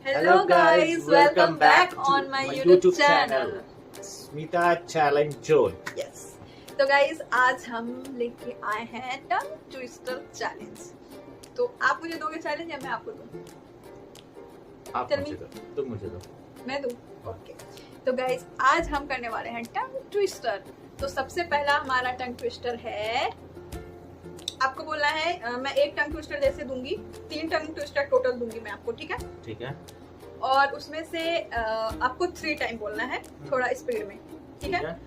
Hello guys, welcome back on my YouTube channel. Smita challenge zone. Yes. तो guys आज हम लेके आए हैं टंग ट्विस्टर चैलेंज। तो आप मुझे दोगे चैलेंज या मैं आपको दूं? आप मुझे दो, तुम मुझे दो। मैं दूं? ओके। तो guys आज हम करने वाले हैं टंग ट्विस्टर। तो सबसे पहला हमारा टंग ट्विस्टर है, आपको बोलना है मैं एक टंग ट्विस्टर जैसे दूंगी, 3 टंग ट्विस्टर टोटल दूंगी मैं आपको, ठीक है? ठीक है। और उसमें से आपको 3 टाइम बोलना है, थोड़ा स्पीड में, ठीक है?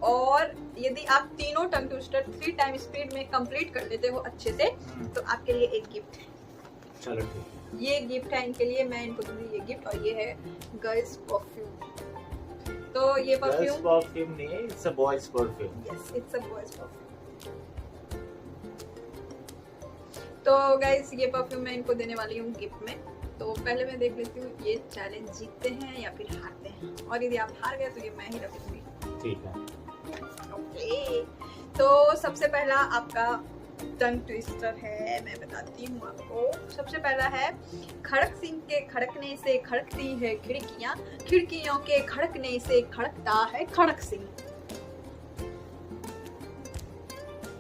और यदि आप तीनों टंग ट्विस्टर 3 टाइम स्पीड में कंप्लीट कर लेते हो अच्छे से, तो आपके लिए एक गिफ्ट है। चलो ठीक। ये गिफ्ट है इनके लिए, मैं इनको दूंगी ये गिफ्ट, और ये है गर्ल्स परफ्यूम। तो ये परफ्यूम नहीं है, it's a boys perfume. Yes, it's a boys perfume. तो गाइस ये परफ्यूम मैं इनको देने वाली हूँ गिफ्ट में। तो पहले मैं देख लेती हूँ ये चैलेंज जीतते हैं या फिर हारते हैं, और यदि आप हार गए तो ये मैं ही रखूंगी। ठीक है। ओके। तो सबसे पहला आपका टंग ट्विस्टर है, मैं बताती हूँ आपको। सबसे पहला है, खड़क सिंह के खड़कने से खड़कती है खिड़कियाँ, खिड़कियों के खड़कने से खड़कता है खड़क सिंह।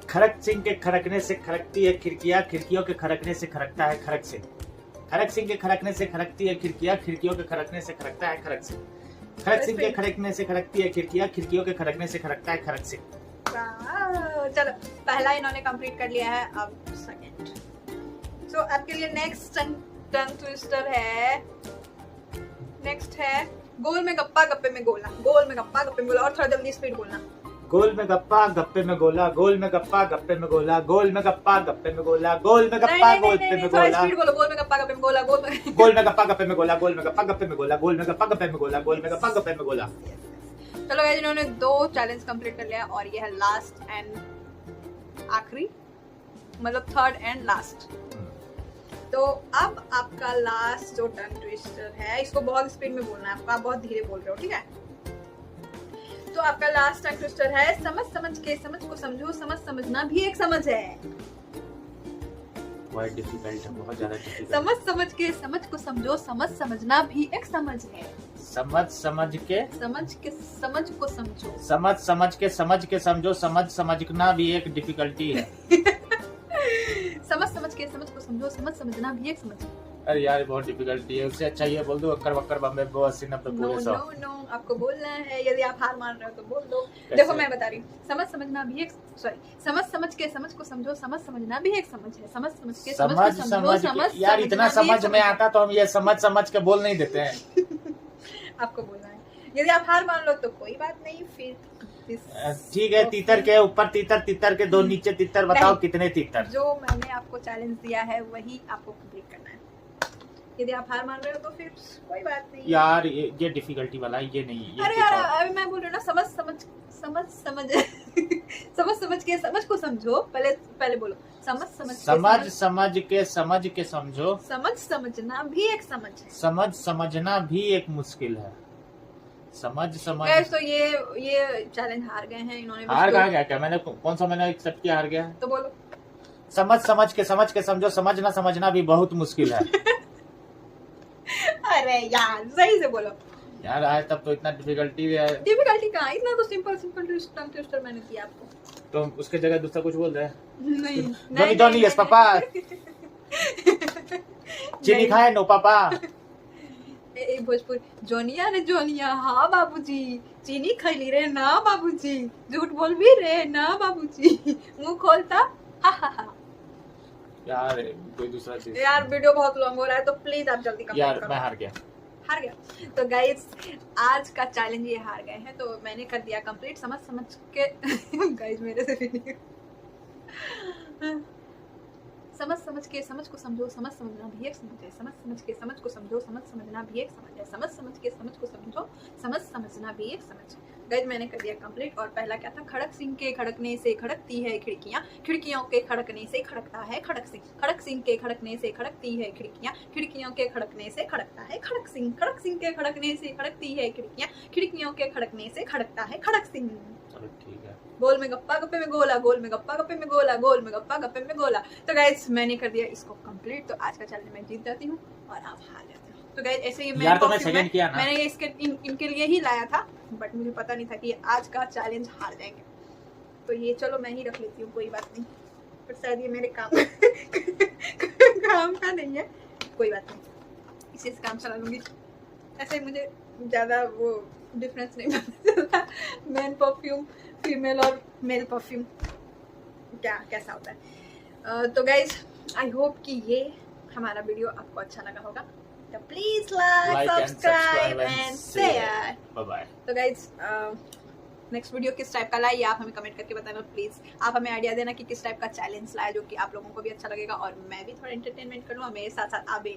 खड़क सिंह के खड़कने से खड़कती है खिड़कियां, खिड़कियों के खड़कने से खड़कता है खड़क सिंह। खड़क सिंह के खड़कने से खड़कती है खिड़कियां, खिड़कियों के खड़कने से खड़कता है खड़क सिंह। खड़क सिंह के खड़कने से खड़कती है खिड़कियां, खिड़कियों के खड़कने से खड़कता है खड़क सिंह। चलो पहला इन्होंने कंप्लीट कर लिया है, अब सेकंड। सो आपके लिए नेक्स्ट टंग ट्विस्टर है, नेक्स्ट है, गोल में गप्पा गप्पे में गोला, गोल में गप्पा गप्पे में गोला, और थोड़ा जल्दी स्पीड बोलना। गोल में गप्पा गप्पे में गोला, गोल में गप्पा गप्पे में गोला, गोल में गप्पा गप्पे में गोला, गोल में गप्पा गप्पे में गोला। स्पीड बोलो, गोल में गप्पा गप्पे में गोला, गोल में गप्पा गप्पे में गोला, गोल में गप्पा गप्पे में गोला, गोल में गप्पा गप्पे में गोला, गोल में गप्पा गप्पे में गोला। चलो गाइस इन्होंने 2 चैलेंज कंप्लीट कर लिया, और ये है लास्ट एंड आखिरी, मतलब थर्ड एंड लास्ट। तो अब आपका लास्ट जो टंग ट्विस्टर है, इसको बहुत स्पीड में बोलना है आपको, आप बहुत धीरे बोल रहे हो, ठीक है? तो आपका लास्ट टंग ट्विस्टर है, समझ समझ के समझ को समझो, समझ समझना भी एक समझ है। बहुत डिफिकल्ट है, बहुत ज्यादा डिफिकल्ट। समझ समझ के समझ को समझो, समझ समझना भी एक समझ है। समझ समझ के समझ को समझो, समझ समझ के समझो, समझ समझना भी एक डिफिकल्टी है। समझ समझ के समझ को समझो, समझ समझना भी एक समझ है। अरे यार बहुत डिफिकल्टी है, उससे अच्छा ये बोल दो अक्कर बक्कर बम्बे बो 80 90 पूरे 100। नो आपको बोलना है, यदि आप हार मान रहे हो तो बोल दो। देखो मैं बता रही हूँ, समझ समझना भी एक समझ समझ के समझ को समझो, समझ समझना भी एक समझ है। समझ समझ के समझ को समझो, समझ यार इतना समझ में आता तो हम ये समझ के बोल नहीं देते हैं। आपको बोलना है, यदि आप हार मान लो तो कोई बात नहीं, फिर ठीक है। तीतर के ऊपर तीतर, तीतर के 2 नीचे तीतर, बताओ कितने तीतर? जो मैंने आपको चैलेंज दिया है वही आपको कंप्लीट करना है। यदि आप हार मान रहे हो तो फिर कोई बात नहीं। यार ये डिफिकल्टी वाला ये नहीं है। अरे यार अभी मैं बोल रही हूँ ना, समझ समझ के समझ को समझो। पहले बोलो, समझ के समझ के समझो, समझ समझना भी एक समझ है। समझ समझना भी एक मुश्किल है। समझ तो ये चैलेंज हार गए हैं इन्होंने। हार गया क्या? मैंने कौन सा मैंने एक्सेप्ट किया हार गया? तो बोलो, समझ के समझो, समझना भी बहुत मुश्किल है। अरे यार सही से बोलो यार, आज तब तो इतना डिफिकल्टी है। डिफिकल्टी कहाँ, इतना तो सिंपल टंग ट्विस्टर मैंने किया आपको। तो उसके जगह दूसरा कुछ बोल रहे हैं? नहीं जोनी यस पापा। चीनी खाए नो पापा। भोजपुरी जोनिया रे जोनिया, हाँ बाबूजी, चीनी खैली रे ना बाबूजी, झूठ बोल भी रे ना बाबूजी, मुंह खोलता हा हा हा। यार कोई दूसरा चीज। यार वीडियो बहुत लॉन्ग हो रहा है, तो प्लीज आप जल्दी कंप्लीट यार करो। मैं हार गया। तो गाइस आज का चैलेंज ये हार गए हैं, तो मैंने कर दिया कंप्लीट। समझ के गाइस मेरे से भी नहीं। समझ के समझ को समझो, समझ समझना भी एक समझ है। समझ के समझ को समझो, समझ समझना भी एक समझ है। समझ के समझ को समझो, समझ समझना भी एक समझ है। गाइस मैंने कर दिया कंप्लीट। और पहला क्या था, खड़क सिंह के खड़कने से खड़कती है खिड़कियां, खिड़कियों के खड़कने से खड़कता है खड़क सिंह। खड़क सिंह के खड़कने से खड़कती है खिड़कियां, खिड़कियों के खड़कने से खड़कता है खड़क सिंह। खड़क सिंह के खड़कने से खड़कती है खिड़कियां, खिड़कियों के खड़कने से खड़कता है खड़क सिंह। चलो ठीक है। गोल में गप्पा गप्पे में गोला, गोल में गप्पा गप्पे में गोला, गोल में गप्पा गप्पे में गोला। तो गाइस मैंने कर दिया इसको कंप्लीट। तो आज का चैलेंज मैं जीत जाती हूँ और आप हार जाते हो। तो गाइस ऐसे ही यार तो मैं सेकंड किया ना, मैंने इसके इनके लिए ही लाया था, बट मुझे पता नहीं था कि आज का चैलेंज हार जाएंगे। तो ये चलो मैं ही रख लेती हूँ, कोई बात नहीं, पर शायद ये मेरे काम काम का नहीं है, कोई बात नहीं, इसी से काम चला लूंगी। ऐसे मुझे ज़्यादा वो डिफरेंस नहीं पता चलता मेन परफ्यूम, फीमेल और मेल परफ्यूम क्या कैसा होता है। तो गाइज आई होप कि ये हमारा वीडियो आपको अच्छा लगा होगा, तो please like, subscribe and share. Bye bye. तो गाइज नेक्स्ट वीडियो किस टाइप का लाए आप हमें कमेंट करके बताना प्लीज। आप हमें आइडिया देना कि किस टाइप का चैलेंज लाए जो कि आप लोगों को भी अच्छा लगेगा और मैं भी थोड़ा एंटरटेनमेंट कर लूँ, मेरे साथ साथ आप भी